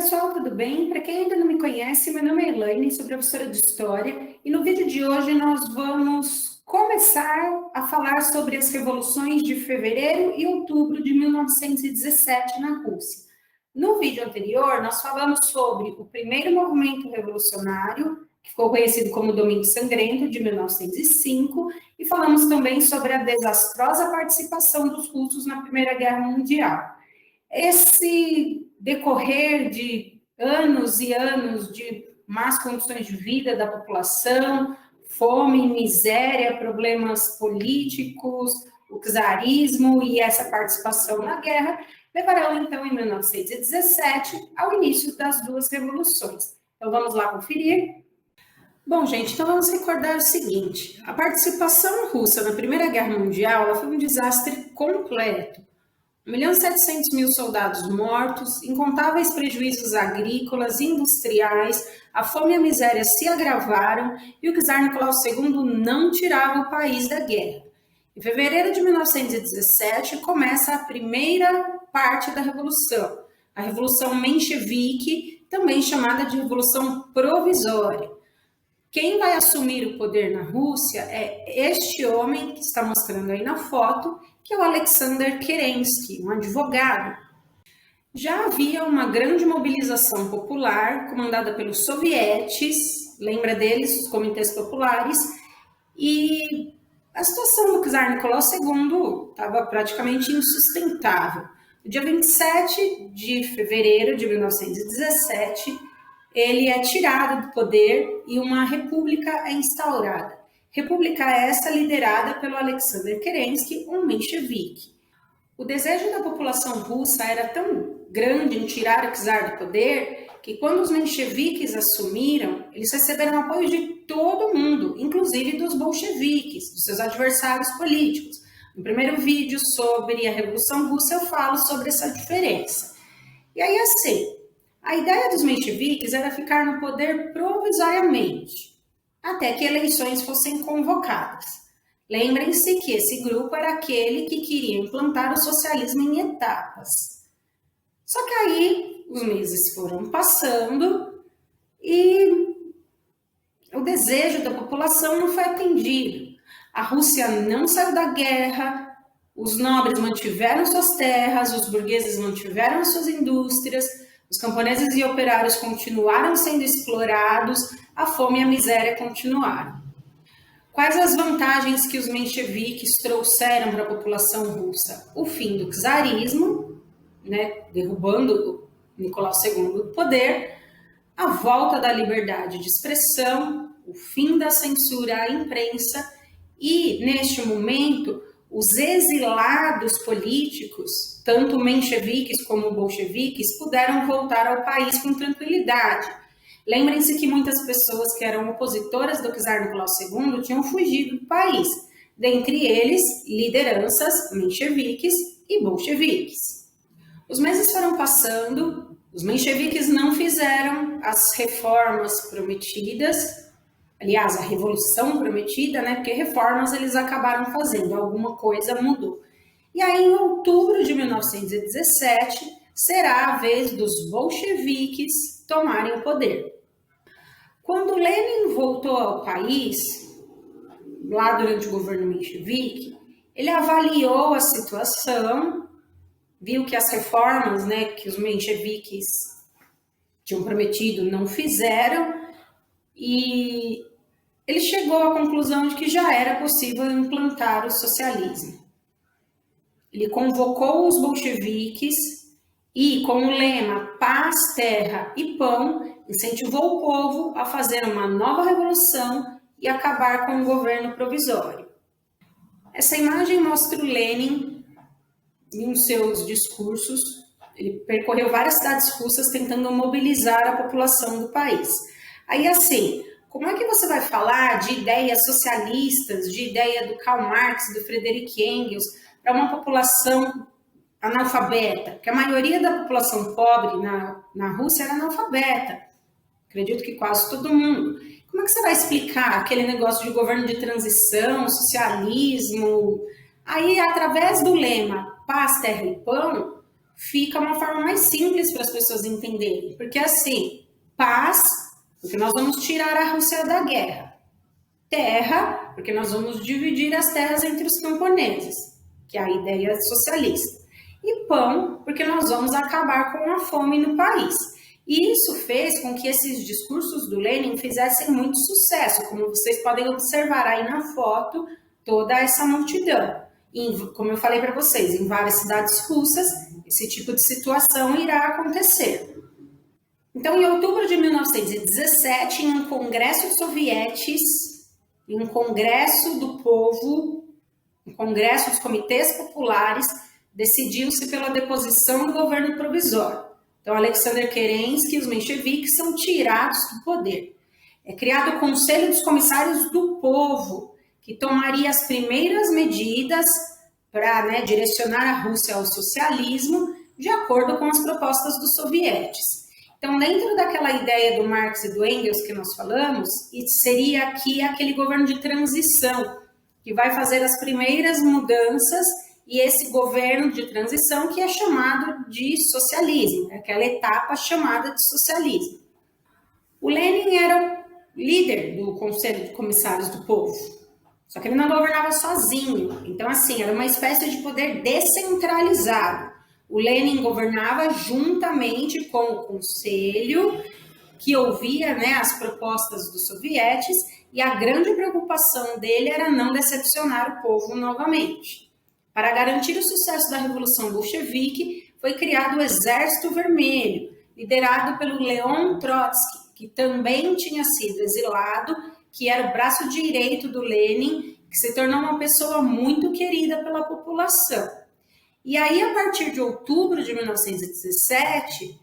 pessoal, tudo bem? Para quem ainda não me conhece, meu nome é Elaine, sou professora de História e no vídeo de hoje nós vamos começar a falar sobre as revoluções de fevereiro e outubro de 1917 na Rússia. No vídeo anterior, nós falamos sobre o primeiro movimento revolucionário, que ficou conhecido como Domingo Sangrento, de 1905, e falamos também sobre a desastrosa participação dos russos na Primeira Guerra Mundial. Esse decorrer de anos e anos de más condições de vida da população, fome, miséria, problemas políticos, o czarismo e essa participação na guerra, levarão então em 1917 ao início das duas revoluções. Então vamos lá conferir. Bom, gente, então vamos recordar o seguinte: a participação russa na Primeira Guerra Mundial ela foi um desastre completo. 1.700.000 soldados mortos, incontáveis prejuízos agrícolas e industriais, a fome e a miséria se agravaram e o czar Nicolau II não tirava o país da guerra. Em fevereiro de 1917 começa a primeira parte da Revolução, a Revolução Menchevique, também chamada de Revolução Provisória. Quem vai assumir o poder na Rússia é este homem que está mostrando aí na foto, que é o Alexander Kerensky, um advogado. Já havia uma grande mobilização popular, comandada pelos sovietes, lembra deles, os comitês populares, e a situação do czar Nicolau II estava praticamente insustentável. No dia 27 de fevereiro de 1917, ele é tirado do poder e uma república é instaurada. República essa liderada pelo Alexander Kerensky, um menchevique. O desejo da população russa era tão grande em tirar o czar do poder que quando os mencheviques assumiram, eles receberam apoio de todo mundo, inclusive dos bolcheviques, dos seus adversários políticos. No primeiro vídeo sobre a Revolução Russa eu falo sobre essa diferença. E aí assim, a ideia dos mencheviques era ficar no poder provisoriamente, até que eleições fossem convocadas. Lembrem-se que esse grupo era aquele que queria implantar o socialismo em etapas. Só que aí os meses foram passando e o desejo da população não foi atendido. A Rússia não saiu da guerra, os nobres mantiveram suas terras, os burgueses mantiveram suas indústrias, os camponeses e operários continuaram sendo explorados, a fome e a miséria continuaram. Quais as vantagens que os mencheviques trouxeram para a população russa? O fim do czarismo, derrubando Nicolau II do poder, a volta da liberdade de expressão, o fim da censura à imprensa e, neste momento, os exilados políticos, tanto mencheviques como bolcheviques, puderam voltar ao país com tranquilidade. Lembrem-se que muitas pessoas que eram opositoras do czar Nicolau II tinham fugido do país, dentre eles lideranças mencheviques e bolcheviques. Os meses foram passando, os mencheviques não fizeram as reformas prometidas, aliás, a revolução prometida, porque reformas eles acabaram fazendo, alguma coisa mudou. E aí, em outubro de 1917, será a vez dos bolcheviques tomarem o poder. Quando Lenin voltou ao país, lá durante o governo menchevique, ele avaliou a situação, viu que as reformas que os mencheviques tinham prometido não fizeram, e ele chegou à conclusão de que já era possível implantar o socialismo. Ele convocou os bolcheviques e, com o lema Paz, Terra e Pão, incentivou o povo a fazer uma nova revolução e acabar com o governo provisório. Essa imagem mostra o Lenin em seus discursos. Ele percorreu várias cidades russas tentando mobilizar a população do país. Aí assim, como é que você vai falar de ideias socialistas, de ideia do Karl Marx, do Friedrich Engels, para uma população analfabeta? Porque a maioria da população pobre na Rússia era analfabeta. Acredito que quase todo mundo. Como é que você vai explicar aquele negócio de governo de transição, socialismo? Aí, através do lema Paz, Terra e Pão, fica uma forma mais simples para as pessoas entenderem. Porque assim, paz, porque nós vamos tirar a Rússia da guerra. Terra, porque nós vamos dividir as terras entre os camponeses, que é a ideia socialista. E pão, porque nós vamos acabar com a fome no país. E isso fez com que esses discursos do Lenin fizessem muito sucesso, como vocês podem observar aí na foto, toda essa multidão. E, como eu falei para vocês, em várias cidades russas, esse tipo de situação irá acontecer. Então, em outubro de 1917, em um congresso de sovietes, em um congresso do povo, um congresso dos comitês populares, decidiu-se pela deposição do governo provisório. Então, Alexander Kerensky e os mencheviques são tirados do poder. É criado o Conselho dos Comissários do Povo, que tomaria as primeiras medidas para direcionar a Rússia ao socialismo, de acordo com as propostas dos sovietes. Então, dentro daquela ideia do Marx e do Engels que nós falamos, seria aqui aquele governo de transição, que vai fazer as primeiras mudanças, e esse governo de transição que é chamado de socialismo, aquela etapa chamada de socialismo. O Lenin era o líder do Conselho de Comissários do Povo, só que ele não governava sozinho, então assim, era uma espécie de poder descentralizado. O Lenin governava juntamente com o Conselho, que ouvia as propostas dos sovietes, e a grande preocupação dele era não decepcionar o povo novamente. Para garantir o sucesso da Revolução Bolchevique, foi criado o Exército Vermelho, liderado pelo Leon Trotsky, que também tinha sido exilado, que era o braço direito do Lenin, que se tornou uma pessoa muito querida pela população. E aí, a partir de outubro de 1917,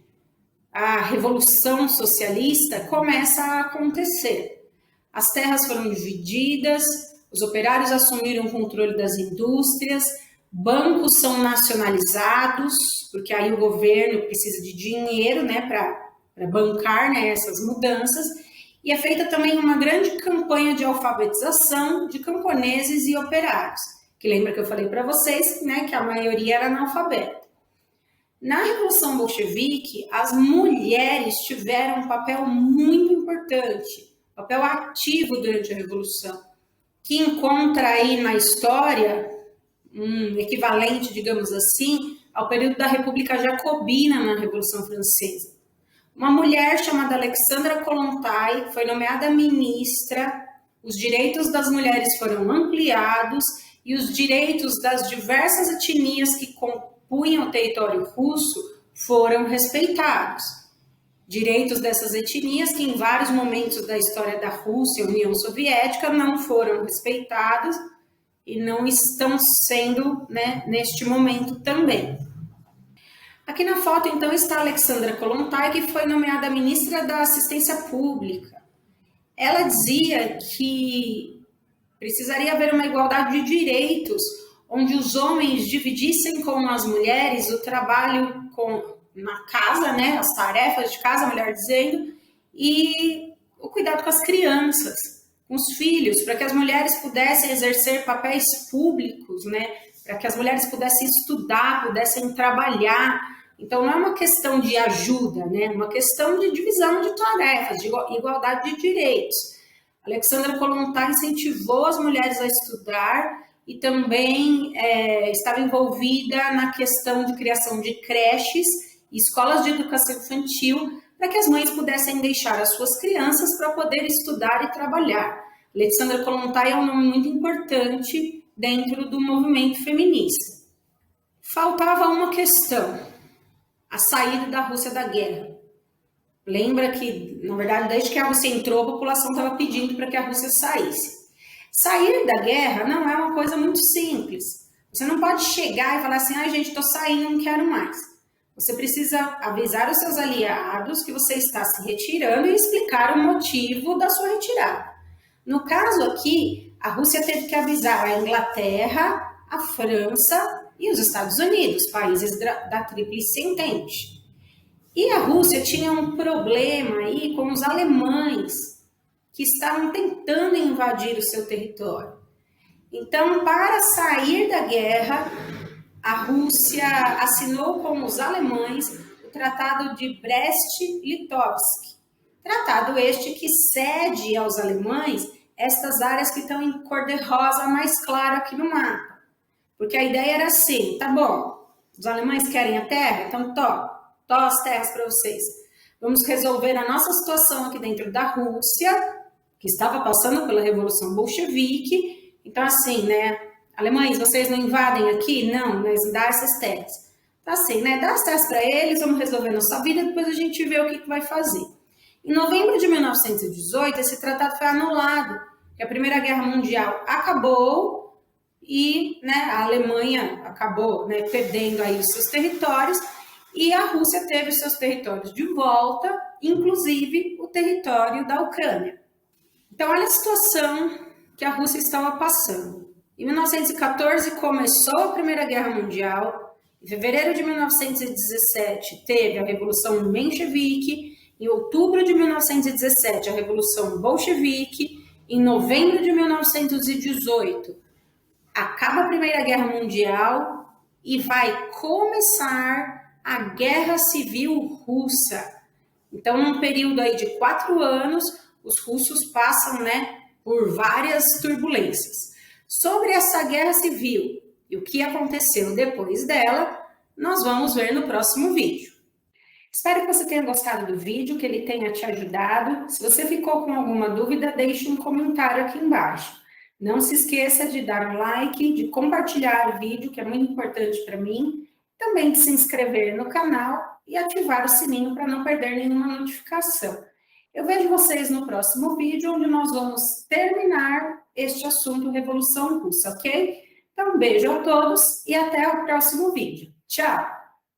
a Revolução Socialista começa a acontecer. As terras foram divididas, os operários assumiram o controle das indústrias, bancos são nacionalizados, porque aí o governo precisa de dinheiro para bancar essas mudanças, e é feita também uma grande campanha de alfabetização de camponeses e operários, que lembra que eu falei para vocês que a maioria era analfabeta. Na Revolução Bolchevique, as mulheres tiveram um papel muito importante, papel ativo durante a Revolução, que encontra aí na história um equivalente, digamos assim, ao período da República Jacobina na Revolução Francesa. Uma mulher chamada Alexandra Kollontai foi nomeada ministra, os direitos das mulheres foram ampliados e os direitos das diversas etnias que compunham o território russo foram respeitados. Direitos dessas etnias que em vários momentos da história da Rússia e União Soviética não foram respeitados e não estão sendo neste momento também. Aqui na foto, então, está a Alexandra Kollontai, que foi nomeada ministra da Assistência Pública. Ela dizia que precisaria haver uma igualdade de direitos, onde os homens dividissem com as mulheres o trabalho na casa, as tarefas de casa, melhor dizendo, e o cuidado com as crianças, com os filhos, para que as mulheres pudessem exercer papéis públicos, para que as mulheres pudessem estudar, pudessem trabalhar. Então, não é uma questão de ajuda, é uma questão de divisão de tarefas, de igualdade de direitos. Alexandra Kollontai incentivou as mulheres a estudar e também estava envolvida na questão de criação de creches e escolas de educação infantil para que as mães pudessem deixar as suas crianças para poder estudar e trabalhar. Alexandra Kollontai é um nome muito importante dentro do movimento feminista. Faltava uma questão, a saída da Rússia da guerra. Lembra que, na verdade, desde que a Rússia entrou, a população estava pedindo para que a Rússia saísse. Sair da guerra não é uma coisa muito simples. Você não pode chegar e falar assim, gente, estou saindo, não quero mais. Você precisa avisar os seus aliados que você está se retirando e explicar o motivo da sua retirada. No caso aqui, a Rússia teve que avisar a Inglaterra, a França e os Estados Unidos, países da Tríplice Entente. E a Rússia tinha um problema aí com os alemães, que estavam tentando invadir o seu território. Então, para sair da guerra, a Rússia assinou com os alemães o Tratado de Brest-Litovsk. Tratado este que cede aos alemães estas áreas que estão em cor de rosa mais claro aqui no mapa. Porque a ideia era assim, tá bom, os alemães querem a terra, então tó as terras para vocês. Vamos resolver a nossa situação aqui dentro da Rússia, que estava passando pela Revolução Bolchevique. Então, assim, né, alemães, vocês não invadem aqui? Não, mas dá essas terras. Então, assim, né, dá as terras para eles, vamos resolver nossa vida, depois a gente vê o que vai fazer. Em novembro de 1918, esse tratado foi anulado, que a Primeira Guerra Mundial acabou e, né, a Alemanha acabou, né, perdendo aí os seus territórios e a Rússia teve os seus territórios de volta, inclusive o território da Ucrânia. Então, olha a situação que a Rússia estava passando. Em 1914 começou a Primeira Guerra Mundial, em fevereiro de 1917 teve a Revolução Menchevique, em outubro de 1917 a Revolução Bolchevique, em novembro de 1918 acaba a Primeira Guerra Mundial e vai começar a Guerra Civil Russa. Então, num período aí de 4 anos, os russos passam, né, por várias turbulências. Sobre essa guerra civil e o que aconteceu depois dela, nós vamos ver no próximo vídeo. Espero que você tenha gostado do vídeo, que ele tenha te ajudado. Se você ficou com alguma dúvida, deixe um comentário aqui embaixo. Não se esqueça de dar um like, de compartilhar o vídeo, que é muito importante para mim, também de se inscrever no canal e ativar o sininho para não perder nenhuma notificação. Eu vejo vocês no próximo vídeo, onde nós vamos terminar este assunto Revolução Russa, ok? Então, um beijo a todos e até o próximo vídeo. Tchau!